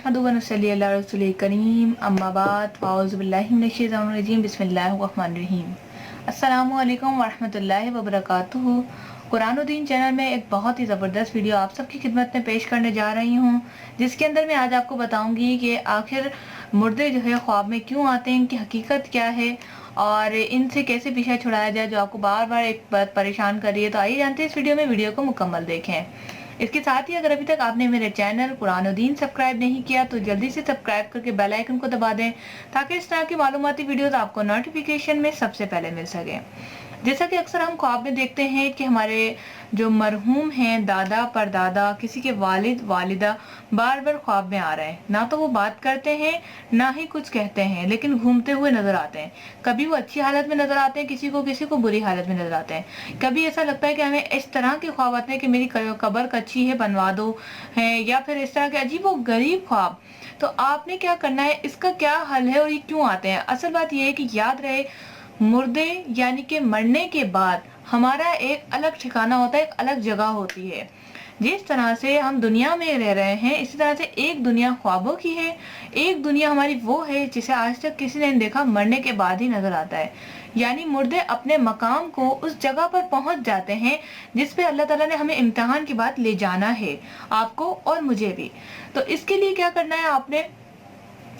नहमदुहु व नसल्ली अला रसूलिल करीम अम्मा बाद फ़ाऊज़ु बिल्लाहि मिनश शैतानिर रजीम बिस्मिल्लाहिर रहमानिर रहीम। अस्सलामु अलैकुम व रहमतुल्लाहि व बरकातुहू। कुरान और दीन चैनल में एक बहुत ही ज़बरदस्त वीडियो आप सबकी खिदमत में पेश करने जा रही हूँ, जिसके अंदर मैं आज आपको बताऊंगी कि आखिर मुर्दे जो है ख्वाब में क्यों आते हैं, इनकी हकीकत क्या है और इनसे कैसे पीछा छुड़ाया जाए जो आपको बार बार एक बात परेशान कर रही है। तो आइए जानते हैं इस वीडियो में, वीडियो को मुकम्मल देखें। इसके साथ ही अगर अभी तक आपने मेरे चैनल कुरान और दीन सब्सक्राइब नहीं किया तो जल्दी से सब्सक्राइब करके बेल आइकन को दबा दें, ताकि इस तरह की मालूमाती वीडियोस आपको नोटिफिकेशन में सबसे पहले मिल सके। जैसा कि अक्सर हम ख्वाब में देखते हैं कि हमारे जो मरहूम हैं, दादा परदादा, किसी के वालिद वालिदा बार बार ख्वाब में आ रहे हैं। ना तो वो बात करते हैं ना ही कुछ कहते हैं, लेकिन घूमते हुए नजर आते हैं। कभी वो अच्छी हालत में नजर आते हैं किसी को बुरी हालत में नजर आते हैं। कभी ऐसा लगता है कि हमें इस तरह के ख्वाब आते हैं कि मेरी कब्र कच्ची है, बनवा दो है, या फिर इस तरह के अजीब व गरीब ख्वाब। तो आपने क्या करना है, इसका क्या हल है और ये क्यों आते हैं? असल बात यह है कि याद रहे, मुर्दे यानी कि मरने के बाद हमारा एक अलग ठिकाना होता है, एक अलग जगह होती है। जिस तरह से हम दुनिया में रह रहे हैं, इसी तरह से एक दुनिया ख्वाबों की है, एक दुनिया हमारी वो है जिसे आज तक किसी ने नहीं देखा, मरने के बाद ही नजर आता है। यानी मुर्दे अपने मकाम को उस जगह पर पहुंच जाते हैं जिस पे अल्लाह ताला ने हमें इम्तिहान की बात ले जाना है, आपको और मुझे भी। तो इसके लिए क्या करना है आपने,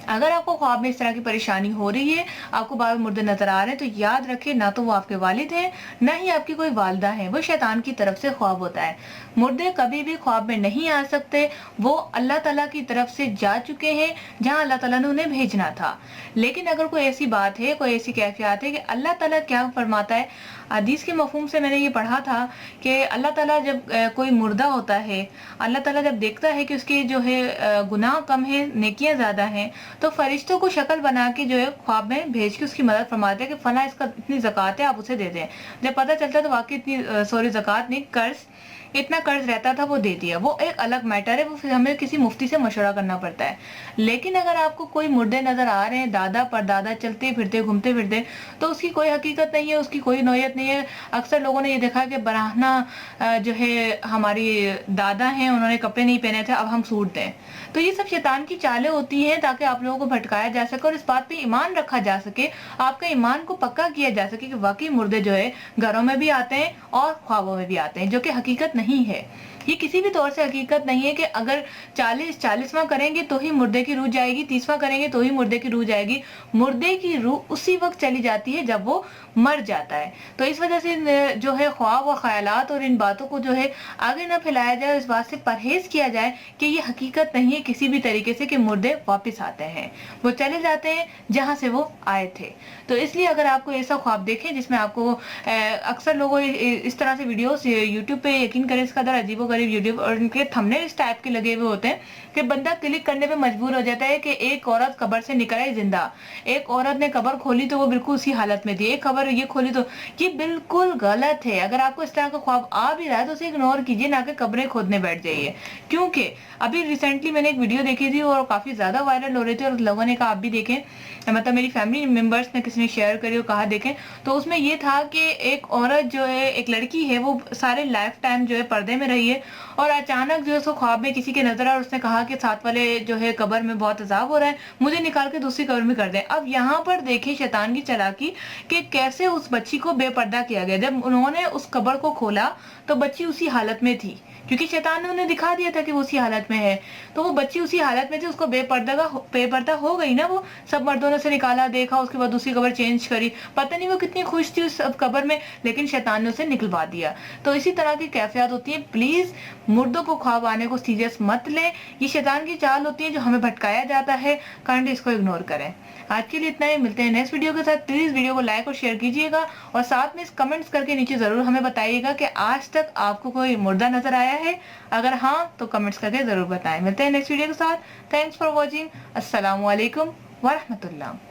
अगर आपको ख्वाब में इस तरह की परेशानी हो रही है, आपको बार बार मुर्दे नजर आ रहे हैं, तो याद रखें ना तो वो आपके वालिद हैं, ना ही आपकी कोई वालदा है। वो शैतान की तरफ से ख्वाब होता है। मुर्दे कभी भी ख्वाब में नहीं आ सकते, वो अल्लाह ताला की तरफ से जा चुके हैं जहां अल्लाह ताला ने उन्हें भेजना था। लेकिन अगर कोई ऐसी बात है, कोई ऐसी कैफियत है कि अल्लाह ताला क्या फरमाता है, हदीस के मफहूम से मैंने ये पढ़ा था कि अल्लाह ताला जब कोई मुर्दा होता है, अल्लाह ताला जब देखता है कि उसके जो है गुनाह कम है, नेकियां ज्यादा हैं, तो फरिश्तों को शक्ल बना के जो है ख्वाब में भेज के उसकी मदद फरमाते हैं कि फला इसका इतनी ज़कात है, आप उसे दे दें। जब पता चलता है तो वाकई इतनी ज़कात नहीं, कर्ज, इतना कर्ज रहता था, वो दे दिया। वो एक अलग मैटर है, वो फिर हमें किसी मुफ्ती से मशवरा करना पड़ता है। लेकिन अगर आपको कोई मुर्दे नजर आ रहे हैं, दादा परदादा चलते फिरते घूमते फिरते, तो उसकी कोई हकीकत नहीं है, उसकी कोई नौयत नहीं है। अक्सर लोगों ने ये देखा कि बराहना जो है हमारी दादा हैं, उन्होंने कपड़े नहीं पहने थे, अब हम सूट दें। तो ये सब शैतान की चालें होती हैं ताकि आप लोगों को भटकाया जा सके और इस बात पे ईमान रखा जा सके, आपका ईमान को पक्का किया जा सके कि वाकई मुर्दे जो है घरों में भी आते हैं और ख्वाबों में भी आते हैं, जो कि हकीकत नहीं है। ये किसी भी तौर से हकीकत नहीं है कि अगर 40वां करेंगे तो ही मुर्दे की रूह जाएगी, 30वां करेंगे तो ही मुर्दे की रूह जाएगी। मुर्दे की रूह उसी वक्त चली जाती है जब वो मर जाता है। तो इस वजह से जो है ख्वाब और ख्यालात और इन बातों को जो है आगे न फैलाया जाए, इस बात से परहेज किया जाए कि ये हकीकत नहीं है किसी भी तरीके से कि मुर्दे वापस आते हैं, वो चले जाते हैं जहां से वो आए थे। तो इसलिए अगर आपको ऐसा ख्वाब देखें जिसमें आपको अक्सर लोगों इस तरह से वीडियोस यूट्यूब पे, यकीन करें इसका दर अजीबो गरीब यूट्यूब और उनके थंबनेल इस टाइप के लगे हुए होते हैं कि बंदा क्लिक करने पे मजबूर हो जाता है कि एक औरत कब्र से निकल आई जिंदा, एक औरत ने कब्र खोली तो वो बिल्कुल उसी हालत में थी, एक खबर ये खोली तो ये बिल्कुल गलत है। अगर आपको इस तरह का ख्वाब आ भी रहा है तो उसे इग्नोर कीजिए, ना कि कब्रें खोदने बैठ जाइए। क्योंकि अभी रिसेंटली मैंने एक वीडियो देखी थी और काफी ज्यादा वायरल हो रही थी और लोगों ने कहा आप भी देखें, मतलब मेरी फैमिली मेंबर्स ने किसी ने शेयर करी और कहा देखें। तो उसमें ये था कि एक औरत जो है, एक लड़की है, वो सारे लाइफ टाइम जो है पर्दे में रही है और अचानक जो है उसको ख्वाब में किसी के नजर आया और उसने कहा कि साथ वाले जो है कब्र में बहुत अजाब हो रहा है, मुझे निकाल के दूसरी कब्र में कर दें। अब यहाँ पर देखिए शैतान की चालाकी कि कैसे उस बच्ची को बेपर्दा किया गया। जब उन्होंने उस कब्र को खोला तो बच्ची उसी हालत में थी, क्योंकि शैतान ने उन्हें दिखा दिया था कि वो उसी हालत में है। तो वो बच्ची उसी हालत में थी, उसको बेपर्दा हो गई ना। वो सब मर्दों ने उसे निकाला, देखा, उसके बाद दूसरी कब्र चेंज करी। पता नहीं वो कितनी खुश थी उस कब्र में, लेकिन शैतान ने उसे निकलवा दिया। तो इसी तरह की कैफियत होती है। प्लीज मुर्दों को ख्वाब आने को सीरियस मत ले, ये शैतान की चाल होती है जो हमें भटकाया जाता है। काइंडली इसको इग्नोर करें। आज के लिए इतना ही, मिलते हैं नेक्स्ट वीडियो के साथ। प्लीज वीडियो को लाइक और शेयर कीजिएगा और साथ में कमेंट्स करके नीचे जरूर हमें बताइएगा कि आज तक आपको कोई मुर्दा नजर आया है। अगर हाँ तो कमेंट्स करके जरूर बताएं। मिलते हैं नेक्स्ट वीडियो के साथ। Thanks for watching. अस्सलामु अलैकुम व रहमतुल्लाह।